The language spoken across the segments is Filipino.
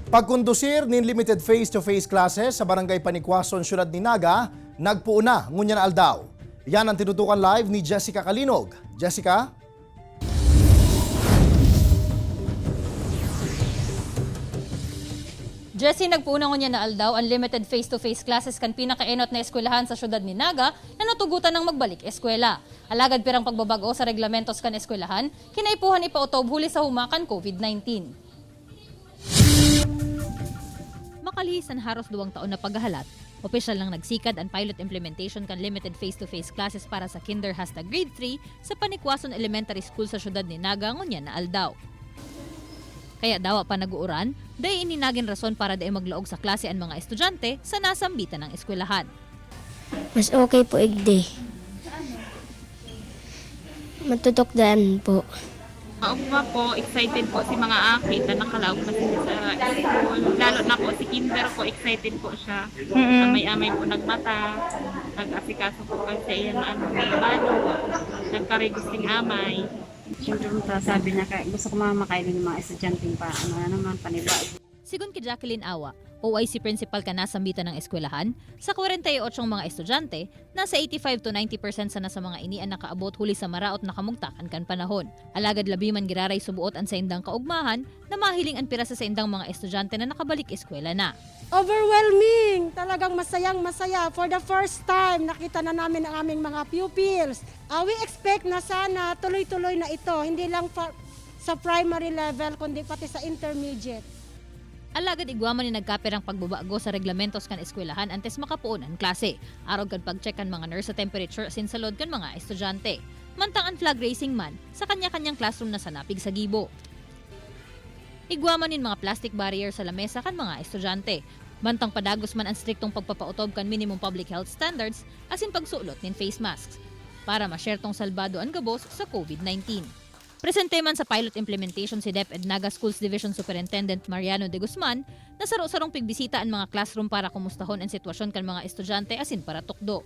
Pagkondusir nin limited face-to-face classes sa Barangay Panikwason, Syudad ni Naga, nagpuuna ngunya na aldaw. Yan ang tinutukan live ni Jessica Kalinog. Jessica? Jessie, nagpuuna niya na aldaw ang limited face-to-face classes kan pinakaenot na eskwelahan sa syudad ni Naga na natugutan ng magbalik eskwela. Alagad pirang pagbabago sa reglamentos kan eskwelahan, kinaipuhan ipautob huli sa humakan COVID-19. Makalihisan haros 2 taon na paghahalat, opisyal lang nagsikad ang pilot implementation kan limited face-to-face classes para sa kinder hasta grade 3 sa Panikwason Elementary School sa syudad ni Naga ngunya na aldaw. Kaya dawa pa nag-uuran, dahil ininagin rason para dahil maglaog sa klase ang mga estudyante sa nasambitan ng eskwelahan. Mas okay po igdi. Matutok daan po. Maugma po, excited po si mga akit na nakalaog na sila sa school. Lalo na po si Kinder po, excited po siya. Amay-amay po nagmata, nag-asikaso po kasi yan balo, nagkarigusting amay. Siyempre, sabi niya, gusto ko mamakainin ng mga estudyanteng pa, naman, panibago. Sigun kay Jacqueline Awa, OIC principal ka nasambitan ng eskwelahan, sa 48 mga estudyante, nasa 85 to 90% sana sa mga inian nakaabot huli sa maraot na kamugtakan kan panahon. Alagad labi man giraray subuot ang sa indang kaugmahan na mahiling ang pirasa sa indang mga estudyante na nakabalik eskwela na. Overwhelming! Talagang masayang-masaya. For the first time, nakita na namin ang aming mga pupils. We expect na sana tuloy-tuloy na ito, hindi lang sa primary level, kundi pati sa intermediate. Alagad igwaman ni nagkapirang pagbabago sa reglamentos kan eskwelahan antes makapuon ang klase. Arog kan pag-check kan mga nurse sa temperature asin sa load kan mga estudyante. Mantang ang flag raising man sa kanya-kanyang classroom na sanapig sa gibo. Igwaman nin mga plastic barrier sa lamesa kan mga estudyante. Mantang padagos man ang striktong pagpapautob kan minimum public health standards asin pagsulot nin face masks para ma-share tong salbado ang gabos sa COVID-19. Presente man sa pilot implementation si DepEd Naga Schools Division Superintendent Mariano de Guzman na saro-sarong pigbisita ang mga classroom para kumustahon ang sitwasyon kan mga estudyante asin para tukdo.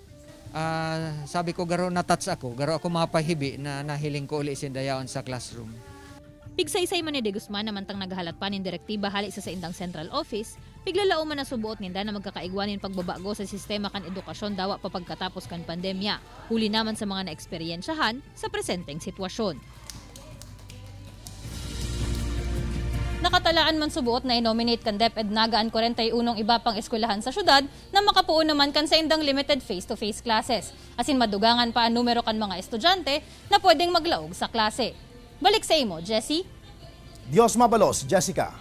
Sabi ko garo na-touch ako, garo ako mapahibi na nahiling ko uli sindayaon sa classroom. Pigsaysay man ni de Guzman na mantang naghahalat pa nin direktiba hali sa indang central office, piglalao man na subuot ninda na magkakaigwanin pagbabago sa sistema kan edukasyon dawa pa pagkatapos kan pandemya. Huli naman sa mga naeksperyensyahan sa presenteng sitwasyon. Nakatalaan man subuot na i-nominate kan DepEd Naga ang 41 iba pang eskwelahan sa syudad na makapuon naman kan sa indang limited face-to-face classes. Asin madugangan pa ang numero kan mga estudyante na pwedeng maglaog sa klase. Balik sa imo, Jessie. Dios mabalos, Jessica.